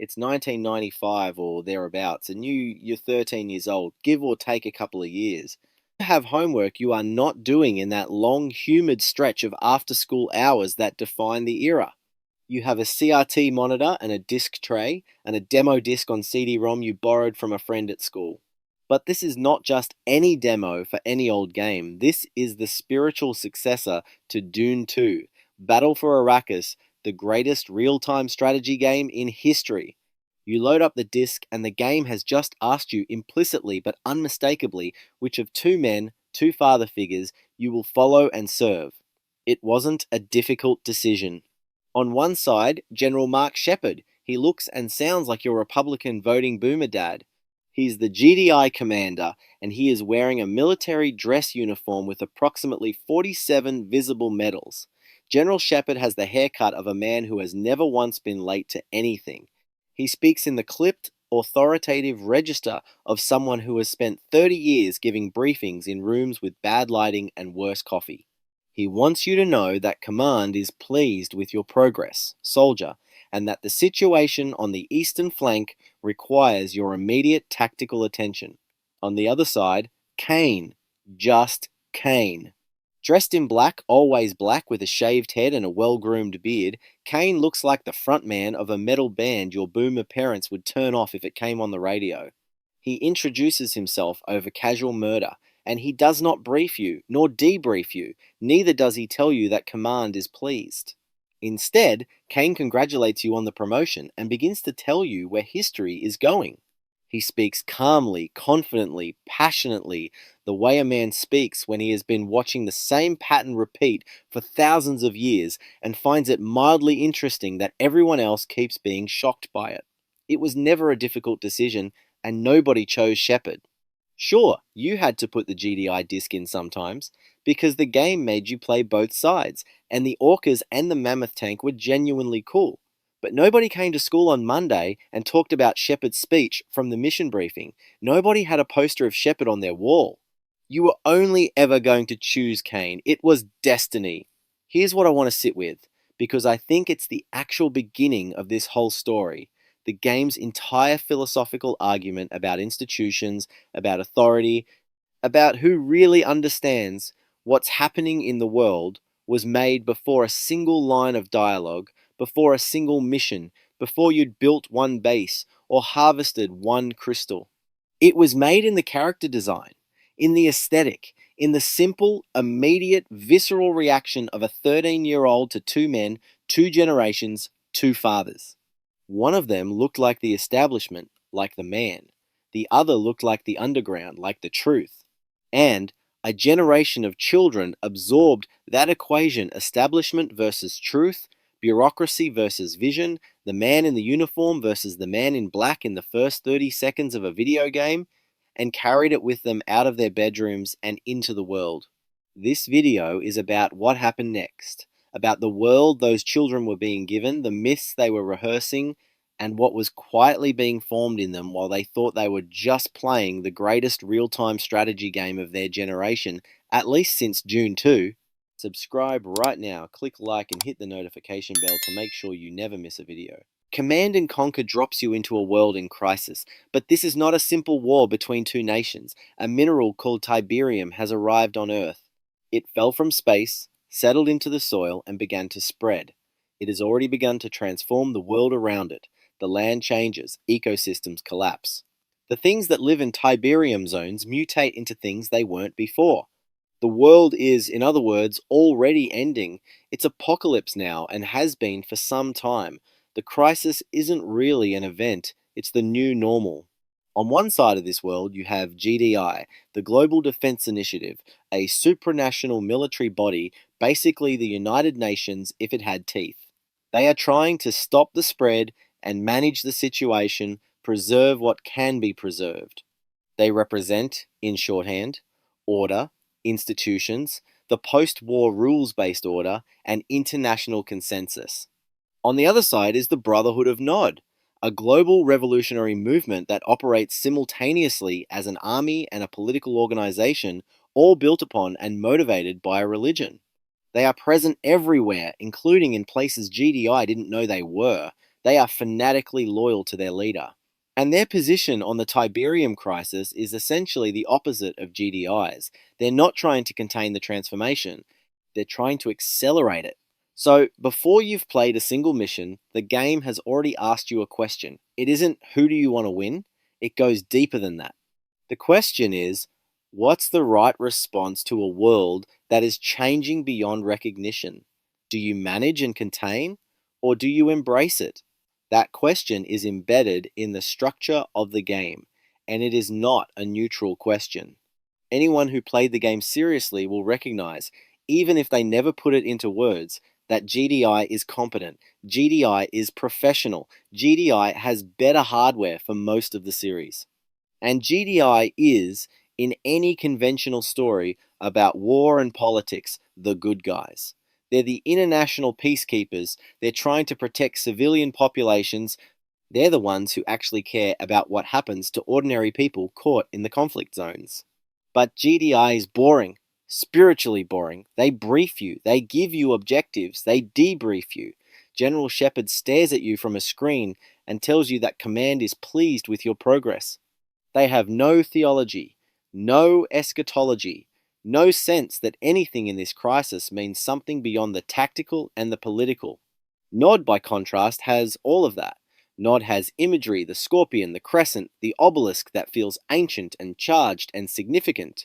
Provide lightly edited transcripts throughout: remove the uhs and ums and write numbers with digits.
It's 1995 or thereabouts, and you're 13 years old, give or take a couple of years. You have homework you are not doing in that long, humid stretch of after school hours that define the era. You have a CRT monitor and a disc tray and a demo disc on CD-ROM you borrowed from a friend at school. But this is not just any demo for any old game. This is the spiritual successor to Dune 2, Battle for Arrakis, the greatest real-time strategy game in history. You load up the disc and the game has just asked you implicitly but unmistakably which of two men, two father figures, you will follow and serve. It wasn't a difficult decision. On one side, General Mark Shepard. He looks and sounds like your Republican voting boomer dad. He's the GDI commander, and he is wearing a military dress uniform with approximately 47 visible medals. General Shepard has the haircut of a man who has never once been late to anything. He speaks in the clipped, authoritative register of someone who has spent 30 years giving briefings in rooms with bad lighting and worse coffee. He wants you to know that command is pleased with your progress, soldier, and that the situation on the eastern flank requires your immediate tactical attention. On the other side, Kane. Just Kane. Dressed in black, always black with a shaved head and a well-groomed beard, Kane looks like the frontman of a metal band your boomer parents would turn off if it came on the radio. He introduces himself over casual murder, and he does not brief you, nor debrief you, neither does he tell you that command is pleased. Instead, Kane congratulates you on the promotion and begins to tell you where history is going. He speaks calmly, confidently, passionately, the way a man speaks when he has been watching the same pattern repeat for thousands of years and finds it mildly interesting that everyone else keeps being shocked by it. It was never a difficult decision, and nobody chose Shepard. Sure, you had to put the GDI disc in sometimes, because the game made you play both sides, and the orcas and the mammoth tank were genuinely cool. But nobody came to school on Monday and talked about Shepard's speech from the mission briefing. Nobody had a poster of Shepard on their wall. You were only ever going to choose Kane. It was destiny. Here's what I want to sit with, because I think it's the actual beginning of this whole story. The game's entire philosophical argument about institutions, about authority, about who really understands what's happening in the world was made before a single line of dialogue, before a single mission, before you'd built one base or harvested one crystal. It was made in the character design, in the aesthetic, in the simple, immediate, visceral reaction of a 13-year-old to two men, two generations, two fathers. One of them looked like the establishment, like the man. The other looked like the underground, like the truth. And a generation of children absorbed that equation, establishment versus truth, bureaucracy versus vision, the man in the uniform versus the man in black in the first 30 seconds of a video game, and carried it with them out of their bedrooms and into the world. This video is about what happened next, about the world those children were being given, the myths they were rehearsing, and what was quietly being formed in them while they thought they were just playing the greatest real-time strategy game of their generation, at least since June 2. Subscribe right now, click like and hit the notification bell to make sure you never miss a video. Command and Conquer drops you into a world in crisis, but this is not a simple war between two nations. A mineral called Tiberium has arrived on Earth. It fell from space, settled into the soil, and began to spread. It has already begun to transform the world around it. The land changes, ecosystems collapse. The things that live in Tiberium zones mutate into things they weren't before. The world is, in other words, already ending. It's apocalypse now and has been for some time. The crisis isn't really an event, it's the new normal. On one side of this world, you have GDI, the Global Defense Initiative, a supranational military body, basically the United Nations if it had teeth. They are trying to stop the spread and manage the situation, preserve what can be preserved. They represent, in shorthand, order, institutions, the post-war rules-based order, and international consensus. On the other side is the Brotherhood of Nod, a global revolutionary movement that operates simultaneously as an army and a political organization, all built upon and motivated by a religion. They are present everywhere, including in places GDI didn't know they were, They are fanatically loyal to their leader. And their position on the Tiberium crisis is essentially the opposite of GDI's. They're not trying to contain the transformation, they're trying to accelerate it. So, before you've played a single mission, the game has already asked you a question. It isn't who do you want to win, it goes deeper than that. The question is, what's the right response to a world that is changing beyond recognition? Do you manage and contain, or do you embrace it? That question is embedded in the structure of the game, and it is not a neutral question. Anyone who played the game seriously will recognize, even if they never put it into words, that GDI is competent, GDI is professional, GDI has better hardware for most of the series. And GDI is, in any conventional story about war and politics, the good guys. They're the international peacekeepers. They're trying to protect civilian populations. They're the ones who actually care about what happens to ordinary people caught in the conflict zones. But GDI is boring, spiritually boring. They brief you, they give you objectives, they debrief you. General Shepard stares at you from a screen and tells you that command is pleased with your progress. They have no theology, no eschatology, no sense that anything in this crisis means something beyond the tactical and the political. Nod, by contrast, has all of that. Nod has imagery, the scorpion, the crescent, the obelisk that feels ancient and charged and significant.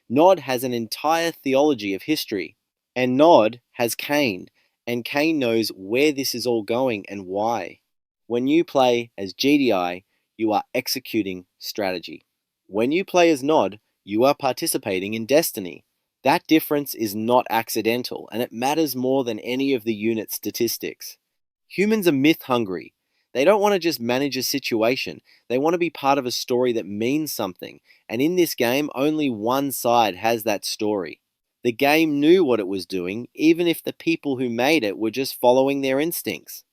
Nod has an entire theology of history. And Nod has Kane, and Kane knows where this is all going and why. When you play as GDI, you are executing strategy. When you play as Nod, you are participating in destiny. That difference is not accidental, and it matters more than any of the unit statistics. Humans are myth hungry. They don't want to just manage a situation, they want to be part of a story that means something, and in this game, only one side has that story. The game knew what it was doing, even if the people who made it were just following their instincts.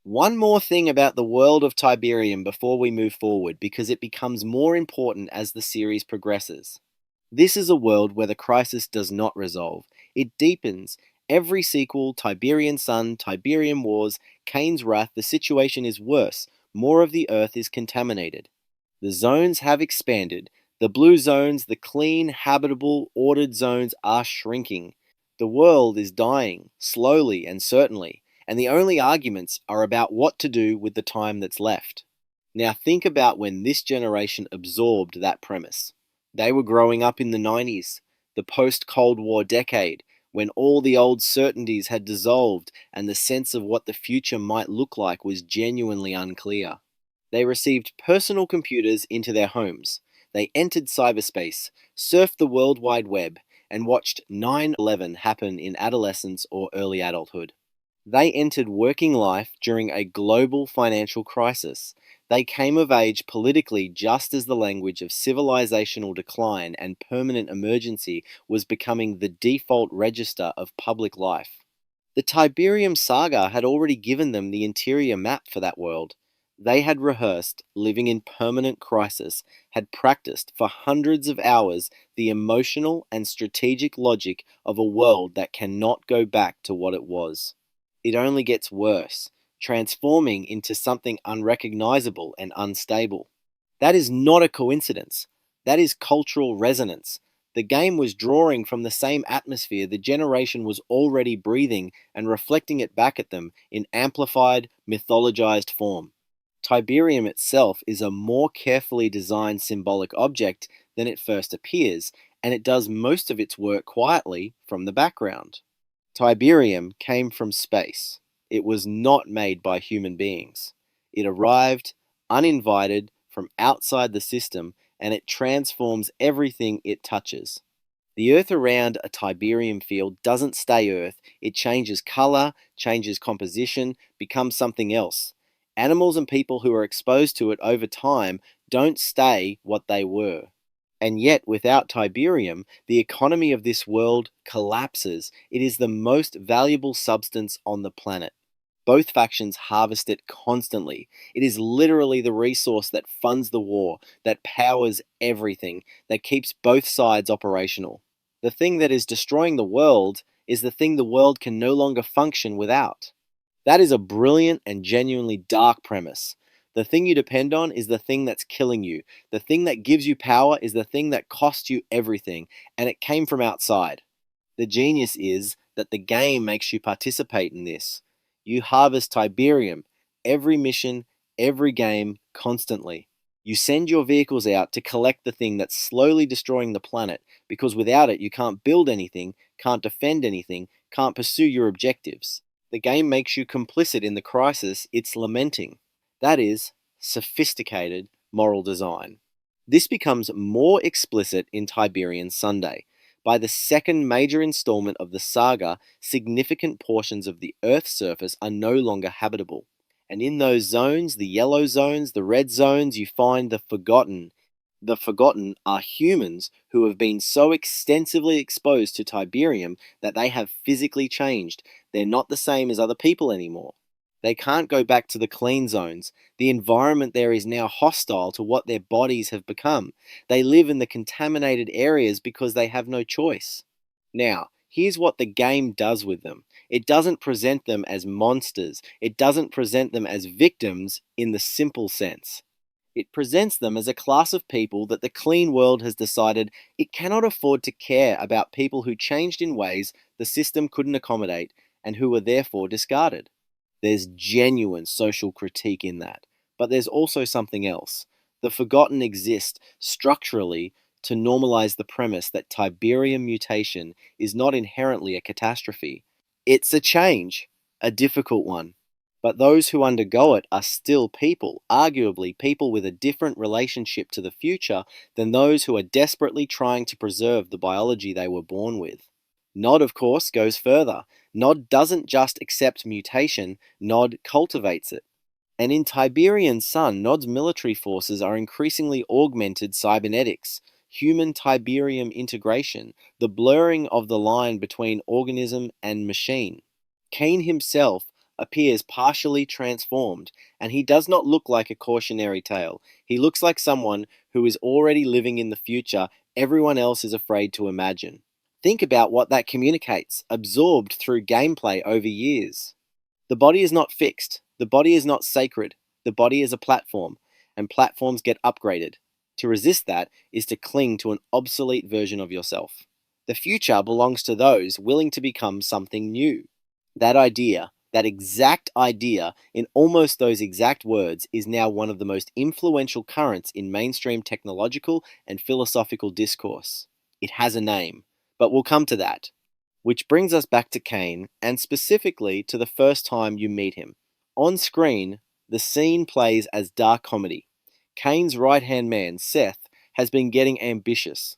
One more thing about the world of Tiberium before we move forward, because it becomes more important as the series progresses. This is a world where the crisis does not resolve. It deepens. Every sequel, Tiberian Sun, Tiberium Wars, Kane's Wrath, the situation is worse. More of the Earth is contaminated. The zones have expanded. The blue zones, the clean, habitable, ordered zones are shrinking. The world is dying, slowly and certainly, and the only arguments are about what to do with the time that's left. Now think about when this generation absorbed that premise. They were growing up in the 90s, the post-Cold War decade, when all the old certainties had dissolved and the sense of what the future might look like was genuinely unclear. They received personal computers into their homes. They entered cyberspace, surfed the World Wide Web, and watched 9/11 happen in adolescence or early adulthood. They entered working life during a global financial crisis. They came of age politically just as the language of civilizational decline and permanent emergency was becoming the default register of public life. The Tiberium saga had already given them the interior map for that world. They had rehearsed, living in permanent crisis, had practiced for hundreds of hours the emotional and strategic logic of a world that cannot go back to what it was. It only gets worse, transforming into something unrecognizable and unstable. That is not a coincidence. That is cultural resonance. The game was drawing from the same atmosphere the generation was already breathing and reflecting it back at them in amplified, mythologized form. Tiberium itself is a more carefully designed symbolic object than it first appears, and it does most of its work quietly from the background. Tiberium came from space. It was not made by human beings. It arrived, uninvited, from outside the system, and it transforms everything it touches. The Earth around a Tiberium field doesn't stay Earth. It changes color, changes composition, becomes something else. Animals and people who are exposed to it over time don't stay what they were. And yet, without Tiberium, the economy of this world collapses. It is the most valuable substance on the planet. Both factions harvest it constantly. It is literally the resource that funds the war, that powers everything, that keeps both sides operational. The thing that is destroying the world is the thing the world can no longer function without. That is a brilliant and genuinely dark premise. The thing you depend on is the thing that's killing you. The thing that gives you power is the thing that costs you everything, and it came from outside. The genius is that the game makes you participate in this. You harvest Tiberium, every mission, every game, constantly. You send your vehicles out to collect the thing that's slowly destroying the planet, because without it, you can't build anything, can't defend anything, can't pursue your objectives. The game makes you complicit in the crisis it's lamenting. That is, sophisticated moral design. This becomes more explicit in Tiberian Sunday. By the second major installment of the saga, significant portions of the Earth's surface are no longer habitable. And in those zones, the yellow zones, the red zones, you find the forgotten. The forgotten are humans who have been so extensively exposed to Tiberium that they have physically changed. They're not the same as other people anymore. They can't go back to the clean zones. The environment there is now hostile to what their bodies have become. They live in the contaminated areas because they have no choice. Now, here's what the game does with them. It doesn't present them as monsters. It doesn't present them as victims in the simple sense. It presents them as a class of people that the clean world has decided it cannot afford to care about people who changed in ways the system couldn't accommodate and who were therefore discarded. There's genuine social critique in that. But there's also something else. The forgotten exist structurally to normalize the premise that Tiberium mutation is not inherently a catastrophe. It's a change, a difficult one. But those who undergo it are still people, arguably people with a different relationship to the future than those who are desperately trying to preserve the biology they were born with. Nod, of course, goes further. Nod doesn't just accept mutation, Nod cultivates it. And in Tiberian Sun, Nod's military forces are increasingly augmented cybernetics, human Tiberium integration, the blurring of the line between organism and machine. Kane himself appears partially transformed, and he does not look like a cautionary tale. He looks like someone who is already living in the future everyone else is afraid to imagine. Think about what that communicates, absorbed through gameplay over years. The body is not fixed. The body is not sacred. The body is a platform, and platforms get upgraded. To resist that is to cling to an obsolete version of yourself. The future belongs to those willing to become something new. That idea, that exact idea, in almost those exact words, is now one of the most influential currents in mainstream technological and philosophical discourse. It has a name, but we'll come to that. Which brings us back to Kane, and specifically to the first time you meet him. On screen, the scene plays as dark comedy. Kane's right-hand man, Seth, has been getting ambitious.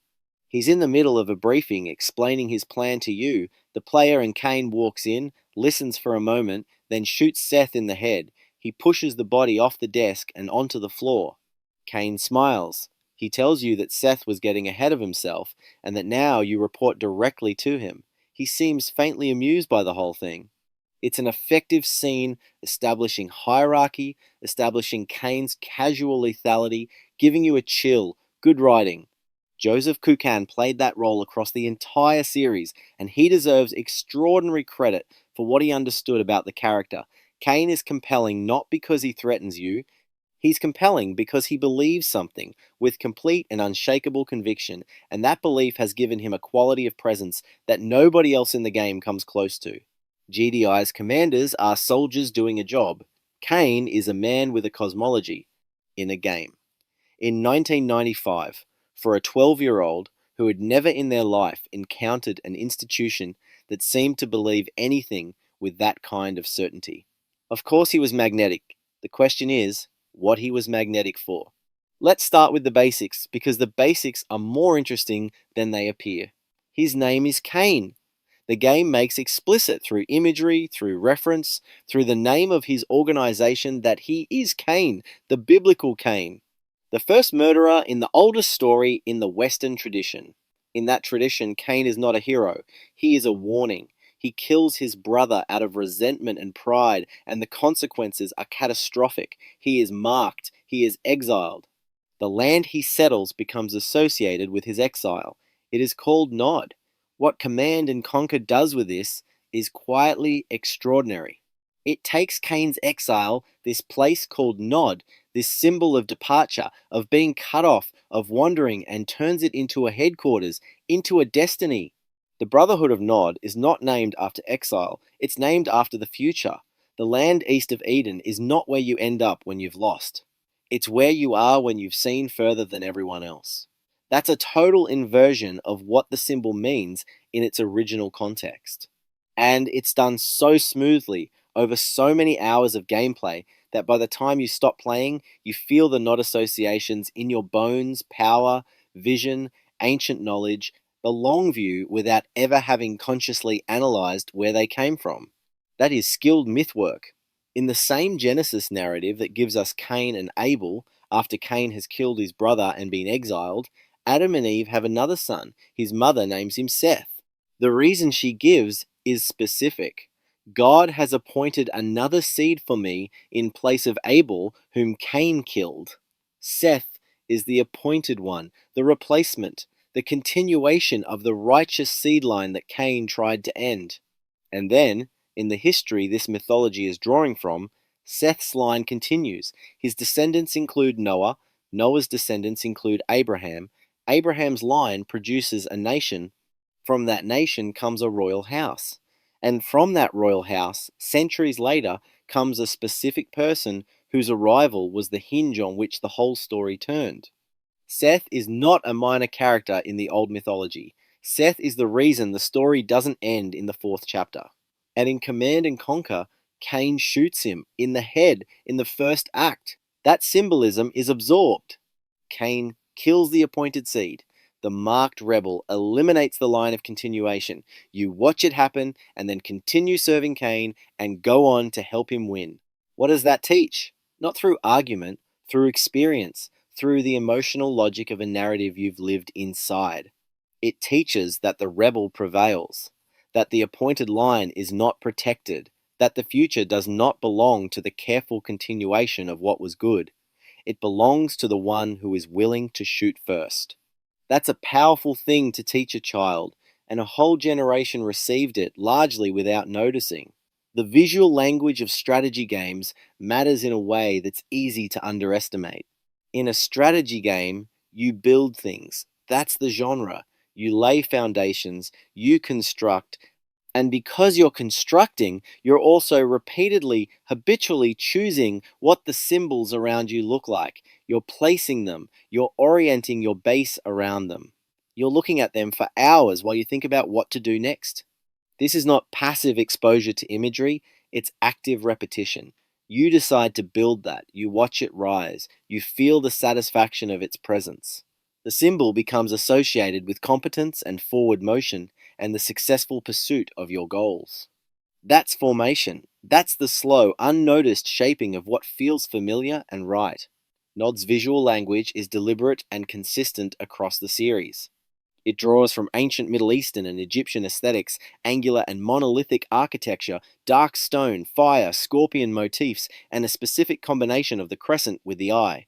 He's in the middle of a briefing explaining his plan to you. The player and Kane walks in, listens for a moment, then shoots Seth in the head. He pushes the body off the desk and onto the floor. Kane smiles. He tells you that Seth was getting ahead of himself and that now you report directly to him. He seems faintly amused by the whole thing. It's an effective scene establishing hierarchy, establishing Kane's casual lethality, giving you a chill. Good writing. Joseph Kukan played that role across the entire series, and he deserves extraordinary credit for what he understood about the character. Kane is compelling not because he threatens you, he's compelling because he believes something with complete and unshakable conviction, and that belief has given him a quality of presence that nobody else in the game comes close to. GDI's commanders are soldiers doing a job. Kane is a man with a cosmology in a game. In 1995, for a 12-year-old who had never in their life encountered an institution that seemed to believe anything with that kind of certainty. Of course he was magnetic. The question is, what he was magnetic for. Let's start with the basics, because the basics are more interesting than they appear. His name is Kane. The game makes explicit through imagery, through reference, through the name of his organization that he is Kane, the biblical Kane. The first murderer in the oldest story in the Western tradition. In that tradition, Kane is not a hero. He is a warning. He kills his brother out of resentment and pride, and the consequences are catastrophic. He is marked. He is exiled. The land he settles becomes associated with his exile. It is called Nod. What Command and Conquer does with this is quietly extraordinary. It takes Kane's exile, this place called Nod, this symbol of departure, of being cut off, of wandering, and turns it into a headquarters, into a destiny. The Brotherhood of Nod is not named after exile, it's named after the future. The land east of Eden is not where you end up when you've lost. It's where you are when you've seen further than everyone else. That's a total inversion of what the symbol means in its original context. And it's done so smoothly over so many hours of gameplay that by the time you stop playing, you feel the Nod associations in your bones, power, vision, ancient knowledge, the long view without ever having consciously analyzed where they came from. That is skilled myth work. In the same Genesis narrative that gives us Cain and Abel, after Cain has killed his brother and been exiled, Adam and Eve have another son. His mother names him Seth. The reason she gives is specific. God has appointed another seed for me in place of Abel, whom Cain killed. Seth is the appointed one, the replacement, the continuation of the righteous seed line that Cain tried to end. And then, in the history this mythology is drawing from, Seth's line continues. His descendants include Noah, Noah's descendants include Abraham, Abraham's line produces a nation, from that nation comes a royal house. And from that royal house, centuries later, comes a specific person whose arrival was the hinge on which the whole story turned. Seth is not a minor character in the old mythology. Seth is the reason the story doesn't end in the fourth chapter. And in Command and Conquer, Cain shoots him in the head in the first act. That symbolism is absorbed. Cain kills the appointed seed. The marked rebel eliminates the line of continuation. You watch it happen and then continue serving Cain and go on to help him win. What does that teach? Not through argument, through experience, through the emotional logic of a narrative you've lived inside. It teaches that the rebel prevails, that the appointed line is not protected, that the future does not belong to the careful continuation of what was good. It belongs to the one who is willing to shoot first. That's a powerful thing to teach a child, and a whole generation received it largely without noticing. The visual language of strategy games matters in a way that's easy to underestimate. In a strategy game, you build things. That's the genre. You lay foundations, you construct, and because you're constructing, you're also repeatedly, habitually choosing what the symbols around you look like. You're placing them, you're orienting your base around them. You're looking at them for hours while you think about what to do next. This is not passive exposure to imagery, it's active repetition. You decide to build that, you watch it rise, you feel the satisfaction of its presence. The symbol becomes associated with competence and forward motion and the successful pursuit of your goals. That's formation. That's the slow, unnoticed shaping of what feels familiar and right. Nod's visual language is deliberate and consistent across the series. It draws from ancient Middle Eastern and Egyptian aesthetics, angular and monolithic architecture, dark stone, fire, scorpion motifs, and a specific combination of the crescent with the eye.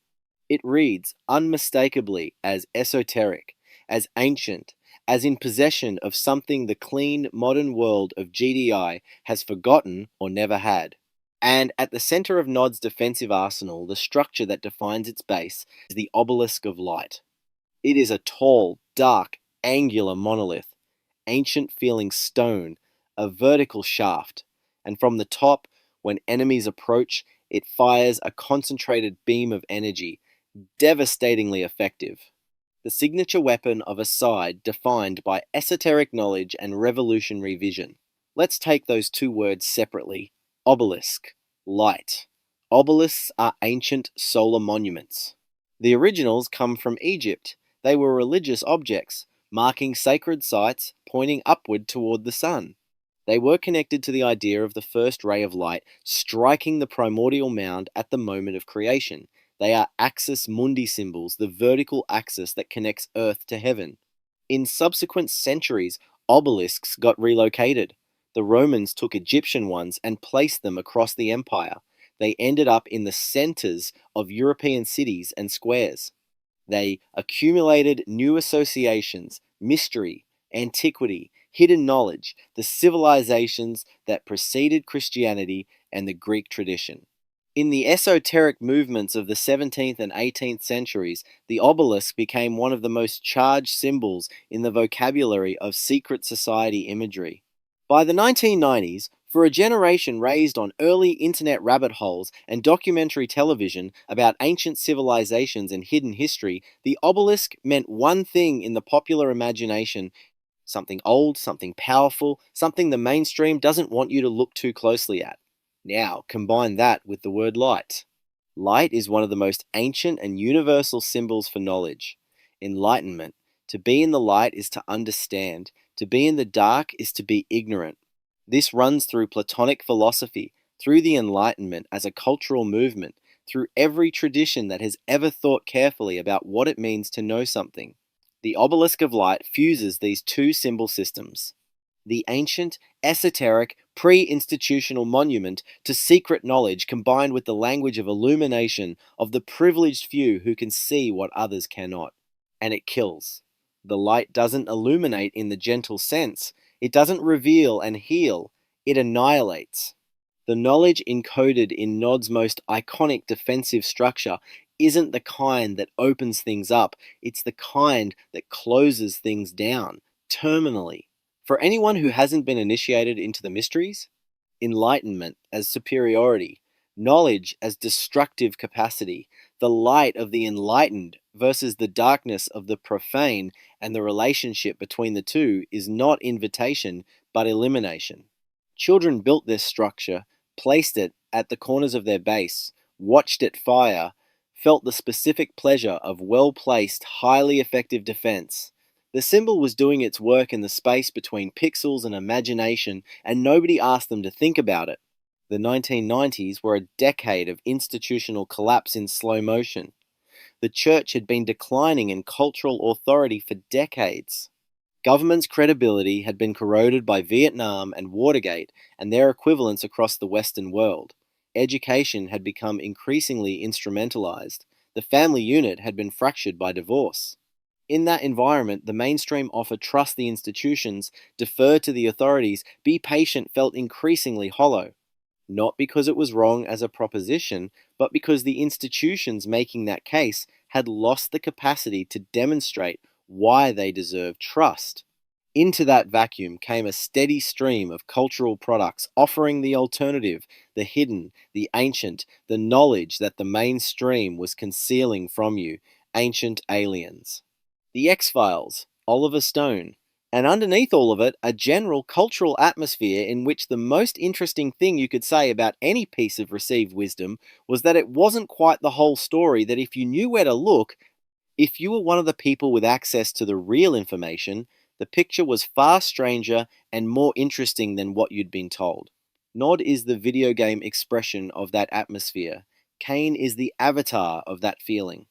It reads unmistakably as esoteric, as ancient, as in possession of something the clean, modern world of GDI has forgotten or never had. And at the center of Nod's defensive arsenal, the structure that defines its base is the obelisk of light. It is a tall, dark, angular monolith, ancient feeling stone, a vertical shaft, and from the top, when enemies approach, it fires a concentrated beam of energy, devastatingly effective. The signature weapon of a side defined by esoteric knowledge and revolutionary vision. Let's take those two words separately. Obelisk, light. Obelisks are ancient solar monuments. The originals come from Egypt. They were religious objects, marking sacred sites pointing upward toward the sun. They were connected to the idea of the first ray of light striking the primordial mound at the moment of creation. They are axis mundi symbols, the vertical axis that connects Earth to heaven. In subsequent centuries, obelisks got relocated. The Romans took Egyptian ones and placed them across the empire. They ended up in the centers of European cities and squares. They accumulated new associations, mystery, antiquity, hidden knowledge, the civilizations that preceded Christianity, and the Greek tradition. In the esoteric movements of the 17th and 18th centuries, the obelisk became one of the most charged symbols in the vocabulary of secret society imagery. By the 1990s, for a generation raised on early internet rabbit holes and documentary television about ancient civilizations and hidden history, the obelisk meant one thing in the popular imagination: something old, something powerful, something the mainstream doesn't want you to look too closely at. Now, combine that with the word light. Light is one of the most ancient and universal symbols for knowledge. Enlightenment. To be in the light is to understand. To be in the dark is to be ignorant. This runs through Platonic philosophy, through the Enlightenment as a cultural movement, through every tradition that has ever thought carefully about what it means to know something. The obelisk of light fuses these two symbol systems: the ancient, esoteric, pre-institutional monument to secret knowledge combined with the language of illumination of the privileged few who can see what others cannot. And it kills. The light doesn't illuminate in the gentle sense. It doesn't reveal and heal. It annihilates. The knowledge encoded in Nod's most iconic defensive structure isn't the kind that opens things up. It's the kind that closes things down, terminally. For anyone who hasn't been initiated into the mysteries, enlightenment as superiority, knowledge as destructive capacity, the light of the enlightened versus the darkness of the profane, and the relationship between the two is not invitation but elimination. Children built this structure, placed it at the corners of their base, watched it fire, felt the specific pleasure of well-placed, highly effective defense. The symbol was doing its work in the space between pixels and imagination, and nobody asked them to think about it. The 1990s were a decade of institutional collapse in slow motion. The church had been declining in cultural authority for decades. Government's credibility had been corroded by Vietnam and Watergate and their equivalents across the Western world. Education had become increasingly instrumentalized. The family unit had been fractured by divorce. In that environment, the mainstream offer trust the institutions, defer to the authorities, be patient felt increasingly hollow. Not because it was wrong as a proposition, but because the institutions making that case had lost the capacity to demonstrate why they deserve trust. Into that vacuum came a steady stream of cultural products offering the alternative, the hidden, the ancient, the knowledge that the mainstream was concealing from you: ancient aliens. The X-Files, Oliver Stone, and underneath all of it, a general cultural atmosphere in which the most interesting thing you could say about any piece of received wisdom was that it wasn't quite the whole story, that if you knew where to look, if you were one of the people with access to the real information, the picture was far stranger and more interesting than what you'd been told. Nod is the video game expression of that atmosphere. Kane is the avatar of that feeling.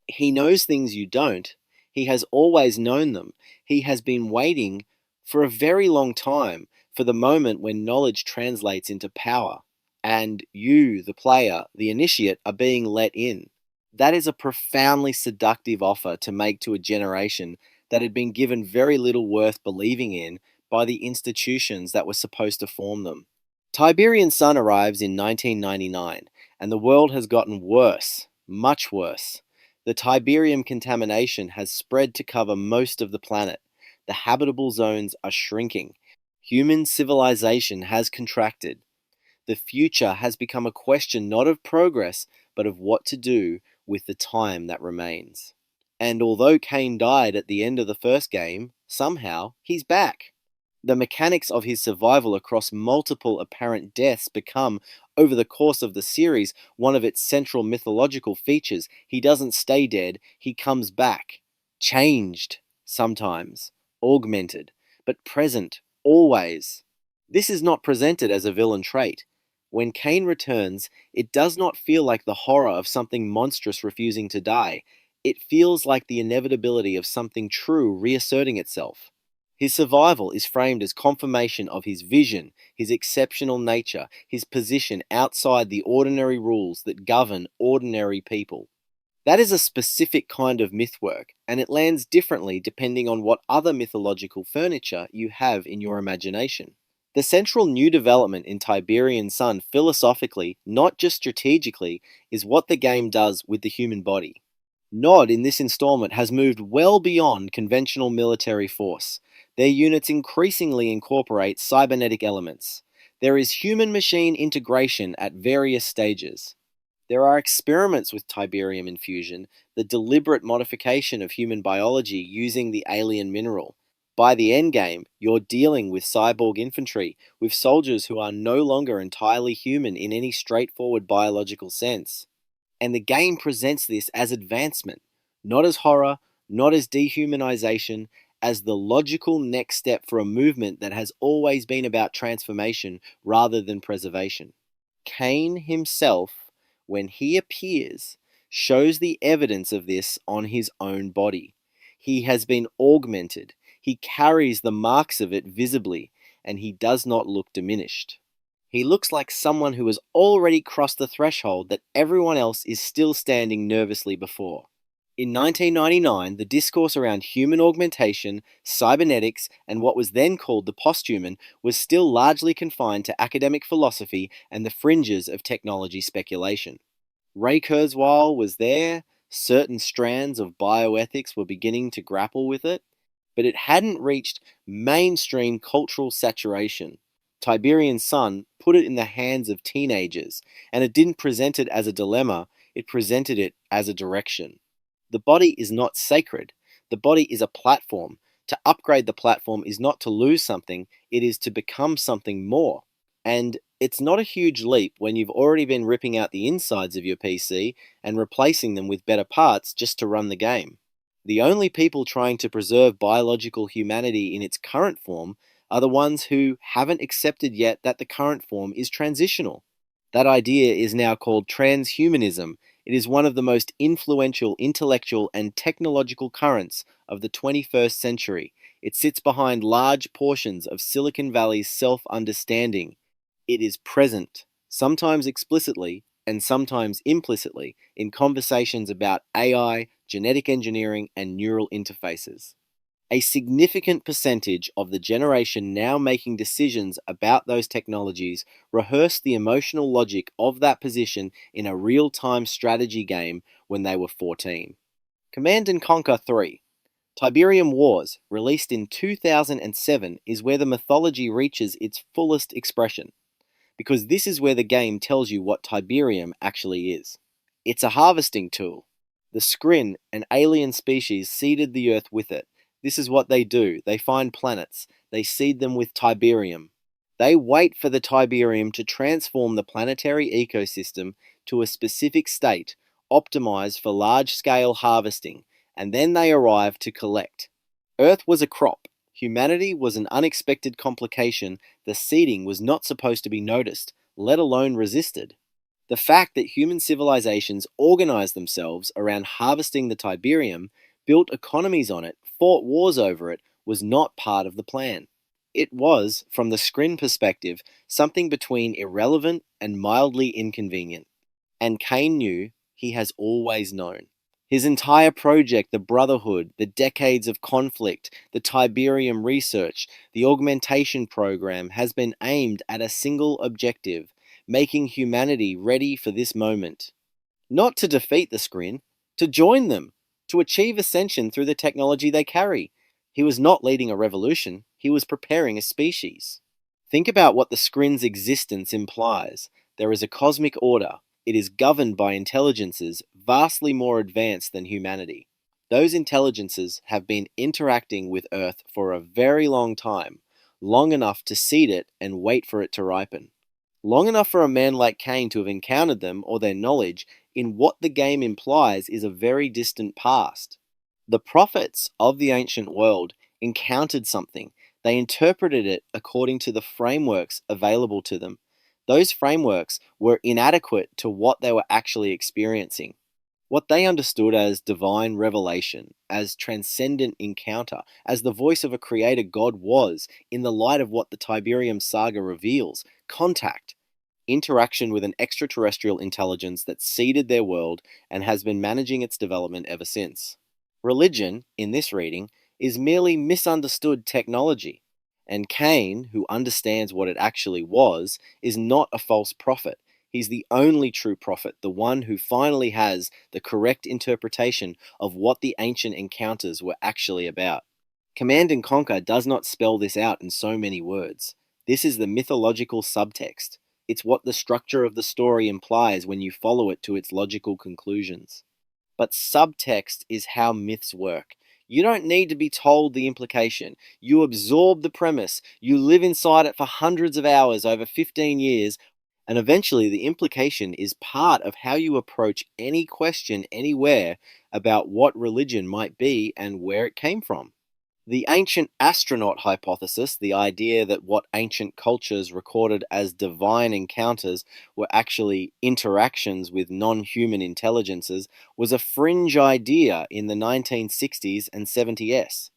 He knows things you don't. He has always known them. He has been waiting for a very long time for the moment when knowledge translates into power, and you, the player, the initiate, are being let in. That is a profoundly seductive offer to make to a generation that had been given very little worth believing in by the institutions that were supposed to form them. Tiberian Sun arrives in 1999, and the world has gotten worse, much worse. The Tiberium contamination has spread to cover most of the planet. The habitable zones are shrinking. Human civilization has contracted. The future has become a question not of progress, but of what to do with the time that remains. And although Kane died at the end of the first game, somehow he's back. The mechanics of his survival across multiple apparent deaths become, over the course of the series, one of its central mythological features. He doesn't stay dead, he comes back. Changed, sometimes. Augmented. But present, always. This is not presented as a villain trait. When Kane returns, it does not feel like the horror of something monstrous refusing to die. It feels like the inevitability of something true reasserting itself. His survival is framed as confirmation of his vision, his exceptional nature, his position outside the ordinary rules that govern ordinary people. That is a specific kind of myth work, and it lands differently depending on what other mythological furniture you have in your imagination. The central new development in Tiberian Sun philosophically, not just strategically, is what the game does with the human body. Nod in this installment has moved well beyond conventional military force. Their units increasingly incorporate cybernetic elements. There is human machine integration at various stages. There are experiments with Tiberium infusion, the deliberate modification of human biology using the alien mineral. By the endgame, you're dealing with cyborg infantry, with soldiers who are no longer entirely human in any straightforward biological sense. And the game presents this as advancement, not as horror, not as dehumanization, as the logical next step for a movement that has always been about transformation rather than preservation. Kane himself, when he appears, shows the evidence of this on his own body. He has been augmented, he carries the marks of it visibly, and he does not look diminished. He looks like someone who has already crossed the threshold that everyone else is still standing nervously before. In 1999, the discourse around human augmentation, cybernetics, and what was then called the posthuman was still largely confined to academic philosophy and the fringes of technology speculation. Ray Kurzweil was there, certain strands of bioethics were beginning to grapple with it, but it hadn't reached mainstream cultural saturation. Tiberian Sun put it in the hands of teenagers, and it didn't present it as a dilemma, it presented it as a direction. The body is not sacred. The body is a platform. To upgrade the platform is not to lose something, it is to become something more. And it's not a huge leap when you've already been ripping out the insides of your PC and replacing them with better parts just to run the game. The only people trying to preserve biological humanity in its current form are the ones who haven't accepted yet that the current form is transitional. That idea is now called transhumanism. It is one of the most influential intellectual and technological currents of the 21st century. It sits behind large portions of Silicon Valley's self-understanding. It is present, sometimes explicitly and sometimes implicitly, in conversations about AI, genetic engineering, and neural interfaces. A significant percentage of the generation now making decisions about those technologies rehearsed the emotional logic of that position in a real-time strategy game when they were 14. Command and Conquer 3. Tiberium Wars, released in 2007, is where the mythology reaches its fullest expression, because this is where the game tells you what Tiberium actually is. It's a harvesting tool. The Skrin, an alien species, seeded the Earth with it. This is what they do. They find planets. They seed them with Tiberium. They wait for the Tiberium to transform the planetary ecosystem to a specific state, optimized for large-scale harvesting, and then they arrive to collect. Earth was a crop. Humanity was an unexpected complication. The seeding was not supposed to be noticed, let alone resisted. The fact that human civilizations organized themselves around harvesting the Tiberium, built economies on it, fought wars over it, was not part of the plan. It was, from the Skrin perspective, something between irrelevant and mildly inconvenient. And Kane knew, he has always known. His entire project, the Brotherhood, the decades of conflict, the Tiberium research, the augmentation program, has been aimed at a single objective: making humanity ready for this moment. Not to defeat the Skrin, to join them, to achieve ascension through the technology they carry. He was not leading a revolution, he was preparing a species. Think about what the Skrin's existence implies. There is a cosmic order. It is governed by intelligences vastly more advanced than humanity. Those intelligences have been interacting with Earth for a very long time, long enough to seed it and wait for it to ripen. Long enough for a man like Kane to have encountered them, or their knowledge in what the game implies is a very distant past. The prophets of the ancient world encountered something. They interpreted it according to the frameworks available to them. Those frameworks were inadequate to what they were actually experiencing. What they understood as divine revelation, as transcendent encounter, as the voice of a creator God was, in the light of what the Tiberium saga reveals, contact. interaction with an extraterrestrial intelligence that seeded their world and has been managing its development ever since. Religion, in this reading, is merely misunderstood technology, and Kane, who understands what it actually was, is not a false prophet. He's the only true prophet, the one who finally has the correct interpretation of what the ancient encounters were actually about. Command and Conquer does not spell this out in so many words. This is the mythological subtext. It's what the structure of the story implies when you follow it to its logical conclusions. But subtext is how myths work. You don't need to be told the implication. You absorb the premise. You live inside it for hundreds of hours over 15 years, and eventually the implication is part of how you approach any question anywhere about what religion might be and where it came from. The ancient astronaut hypothesis, the idea that what ancient cultures recorded as divine encounters were actually interactions with non human intelligences, was a fringe idea in the 1960s and 70s.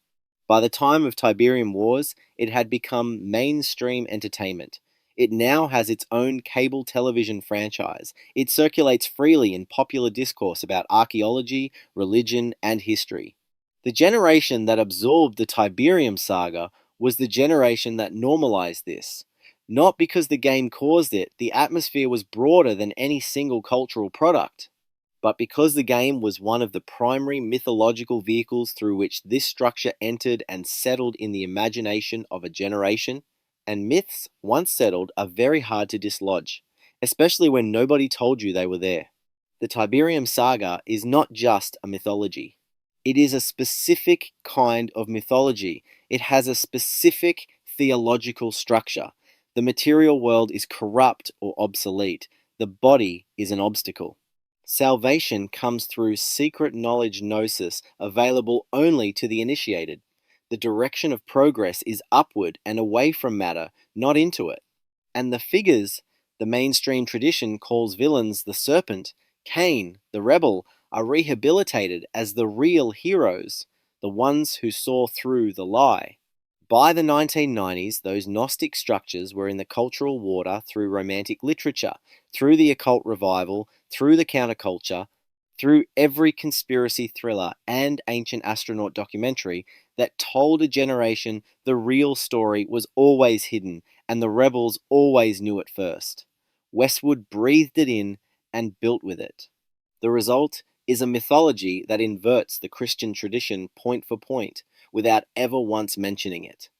By the time of Tiberium Wars, it had become mainstream entertainment. It now has its own cable television franchise. It circulates freely in popular discourse about archaeology, religion, and history. The generation that absorbed the Tiberium saga was the generation that normalized this. Not because the game caused it, the atmosphere was broader than any single cultural product, but because the game was one of the primary mythological vehicles through which this structure entered and settled in the imagination of a generation. And myths, once settled, are very hard to dislodge, especially when nobody told you they were there. The Tiberium saga is not just a mythology. It is a specific kind of mythology. It has a specific theological structure. The material world is corrupt or obsolete. The body is an obstacle. Salvation comes through secret knowledge gnosis, available only to the initiated. The direction of progress is upward and away from matter, not into it. And the figures the mainstream tradition calls villains the serpent, Kane, the rebel, are rehabilitated as the real heroes, the ones who saw through the lie. By the 1990s, those Gnostic structures were in the cultural water through romantic literature, through the occult revival, through the counterculture, through every conspiracy thriller and ancient astronaut documentary that told a generation the real story was always hidden and the rebels always knew it first. Westwood breathed it in and built with it. The result is a mythology that inverts the Christian tradition point for point, without ever once mentioning it.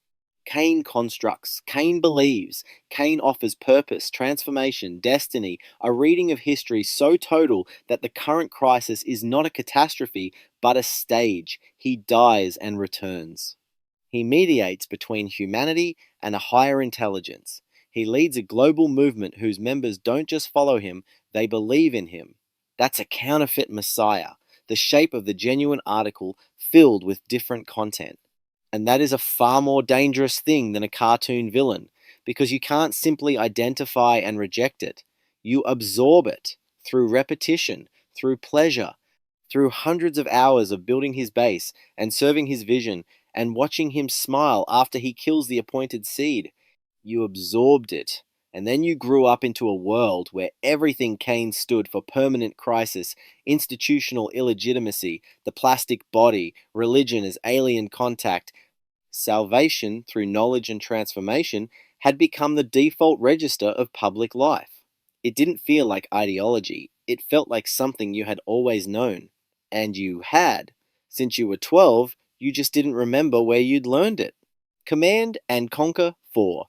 Kane constructs, Kane believes, Kane offers purpose, transformation, destiny, a reading of history so total that the current crisis is not a catastrophe, but a stage. He dies and returns. He mediates between humanity and a higher intelligence. He leads a global movement whose members don't just follow him, they believe in him. That's a counterfeit messiah, the shape of the genuine article filled with different content. And that is a far more dangerous thing than a cartoon villain, because you can't simply identify and reject it. You absorb it through repetition, through pleasure, through hundreds of hours of building his base and serving his vision and watching him smile after he kills the appointed seed. You absorbed it. And then you grew up into a world where everything Kane stood for: permanent crisis, institutional illegitimacy, the plastic body, religion as alien contact, salvation through knowledge and transformation, had become the default register of public life. It didn't feel like ideology, it felt like something you had always known. And you had. Since you were 12, you just didn't remember where you'd learned it. Command and Conquer 4.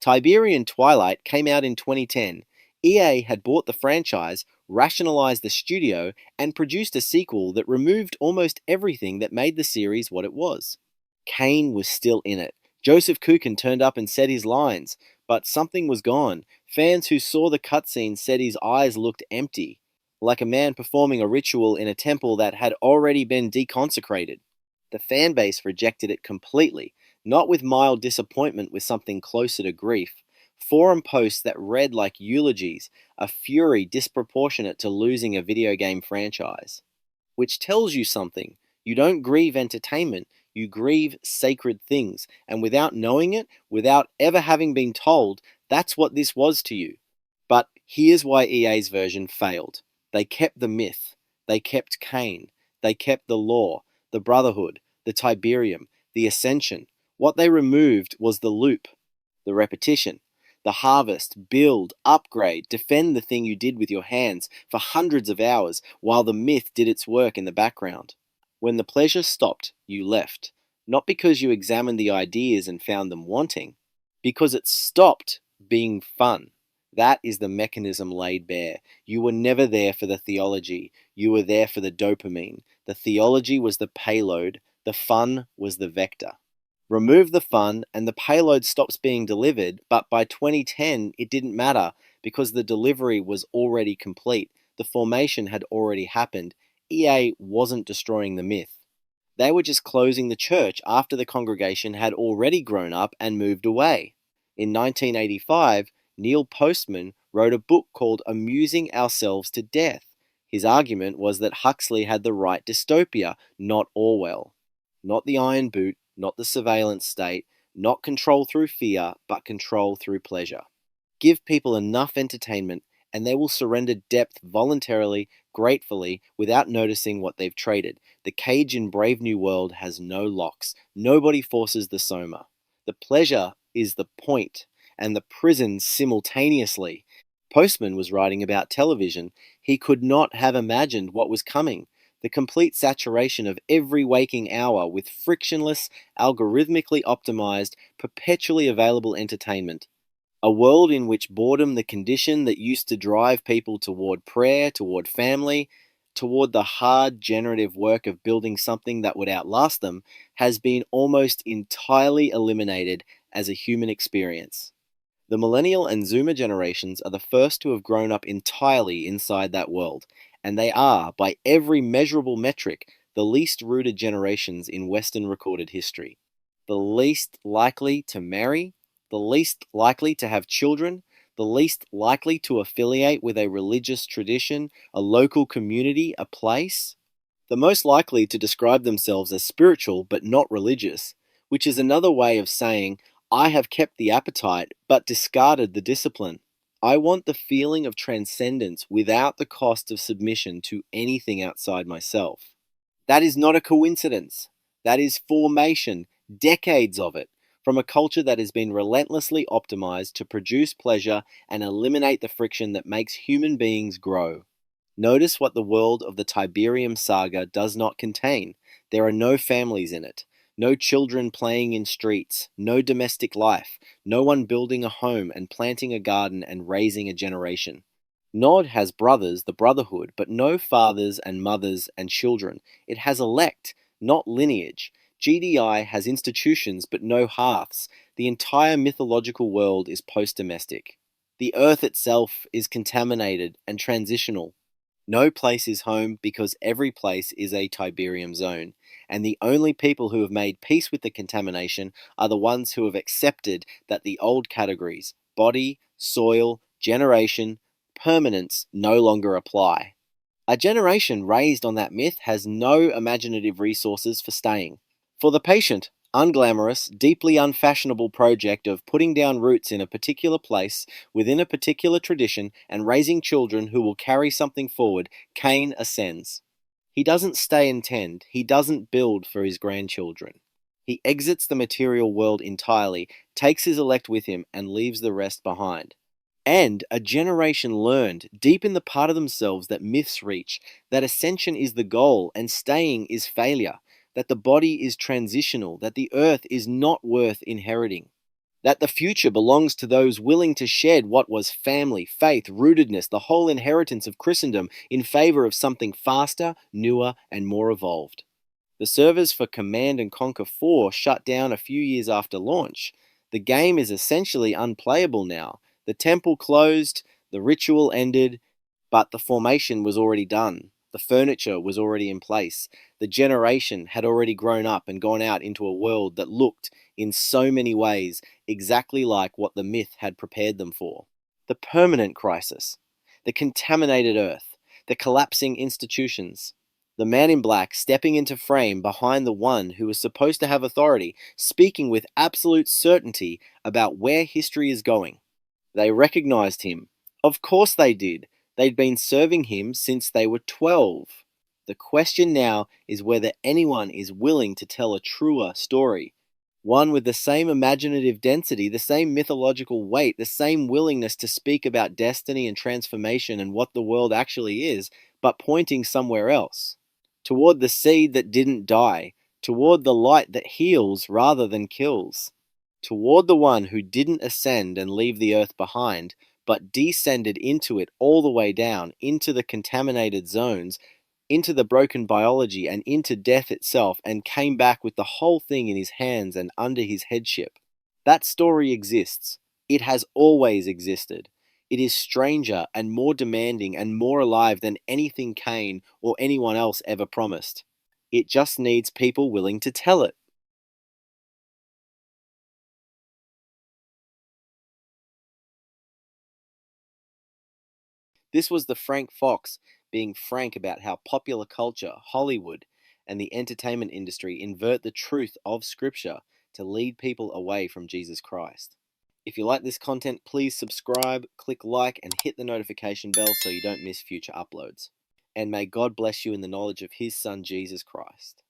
Tiberian Twilight came out in 2010. EA had bought the franchise, rationalized the studio, and produced a sequel that removed almost everything that made the series what it was. Kane was still in it. Joseph Kukin turned up and said his lines, but something was gone. Fans who saw the cutscene said his eyes looked empty, like a man performing a ritual in a temple that had already been deconsecrated. The fanbase rejected it completely, not with mild disappointment, with something closer to grief. Forum posts that read like eulogies, a fury disproportionate to losing a video game franchise. Which tells you something. You don't grieve entertainment, you grieve sacred things, and without knowing it, without ever having been told, that's what this was to you. But Here's why EA's version failed. They kept the myth. They kept Kane. They kept the law, the Brotherhood, the Tiberium, the Ascension. What they removed was the loop, the repetition, the harvest, build, upgrade, defend the thing you did with your hands for hundreds of hours while the myth did its work in the background. When the pleasure stopped, you left. Not because you examined the ideas and found them wanting, because it stopped being fun. That is the mechanism laid bare. You were never there for the theology. You were there for the dopamine. The theology was the payload. The fun was the vector. Remove the fun and the payload stops being delivered, but by 2010 it didn't matter because the delivery was already complete. The formation had already happened. EA wasn't destroying the myth. They were just closing the church after the congregation had already grown up and moved away. In 1985, Neil Postman wrote a book called Amusing Ourselves to Death. His argument was that Huxley had the right dystopia, not Orwell. Not the iron boot, not the surveillance state, not control through fear, but control through pleasure. Give people enough entertainment and they will surrender depth voluntarily, gratefully, without noticing what they've traded. The cage in Brave New World has no locks. Nobody forces the soma. The pleasure is the point, and the prison simultaneously. Postman was writing about television. He could not have imagined what was coming. The complete saturation of every waking hour with frictionless, algorithmically optimized, perpetually available entertainment. A world in which boredom, the condition that used to drive people toward prayer, toward family, toward the hard generative work of building something that would outlast them, has been almost entirely eliminated as a human experience. The millennial and Zoomer generations are the first to have grown up entirely inside that world, and they are, by every measurable metric, the least rooted generations in Western recorded history. The least likely to marry, the least likely to have children, the least likely to affiliate with a religious tradition, a local community, a place, the most likely to describe themselves as spiritual but not religious, which is another way of saying, I have kept the appetite but discarded the discipline. I want the feeling of transcendence without the cost of submission to anything outside myself. That is not a coincidence. That is formation, decades of it, from a culture that has been relentlessly optimized to produce pleasure and eliminate the friction that makes human beings grow. Notice what the world of the Tiberium saga does not contain. There are no families in it, no children playing in streets, no domestic life, no one building a home and planting a garden and raising a generation. Nod has brothers, the Brotherhood, but no fathers and mothers and children. It has elect, not lineage. GDI has institutions but no hearths. The entire mythological world is post-domestic. The earth itself is contaminated and transitional. No place is home because every place is a Tiberium zone, and the only people who have made peace with the contamination are the ones who have accepted that the old categories, body, soil, generation, permanence, no longer apply. A generation raised on that myth has no imaginative resources for staying. For the patient, unglamorous, deeply unfashionable project of putting down roots in a particular place, within a particular tradition, and raising children who will carry something forward, Kane ascends. He doesn't stay and tend, he doesn't build for his grandchildren. He exits the material world entirely, takes his elect with him, and leaves the rest behind. And a generation learned, deep in the part of themselves that myths reach, that ascension is the goal and staying is failure, that the body is transitional, that the earth is not worth inheriting, that the future belongs to those willing to shed what was family, faith, rootedness, the whole inheritance of Christendom in favor of something faster, newer, and more evolved. The servers for Command and Conquer 4 shut down a few years after launch. The game is essentially unplayable now. The temple closed, the ritual ended, but the formation was already done. The furniture was already in place. The generation had already grown up and gone out into a world that looked, in so many ways, exactly like what the myth had prepared them for. The permanent crisis, the contaminated earth, the collapsing institutions, the man in black stepping into frame behind the one who was supposed to have authority, speaking with absolute certainty about where history is going. They recognized him. Of course they did. They'd been serving him since they were 12. The question now is whether anyone is willing to tell a truer story. One with the same imaginative density, the same mythological weight, the same willingness to speak about destiny and transformation and what the world actually is, but pointing somewhere else. Toward the seed that didn't die, toward the light that heals rather than kills, toward the one who didn't ascend and leave the earth behind, but descended into it all the way down, into the contaminated zones, into the broken biology, and into death itself, and came back with the whole thing in his hands and under his headship. That story exists. It has always existed. It is stranger and more demanding and more alive than anything Kane or anyone else ever promised. It just needs people willing to tell it. This was the Frank Fox being frank about how popular culture, Hollywood, and the entertainment industry invert the truth of Scripture to lead people away from Jesus Christ. If you like this content, please subscribe, click like, and hit the notification bell so you don't miss future uploads. And may God bless you in the knowledge of His Son, Jesus Christ.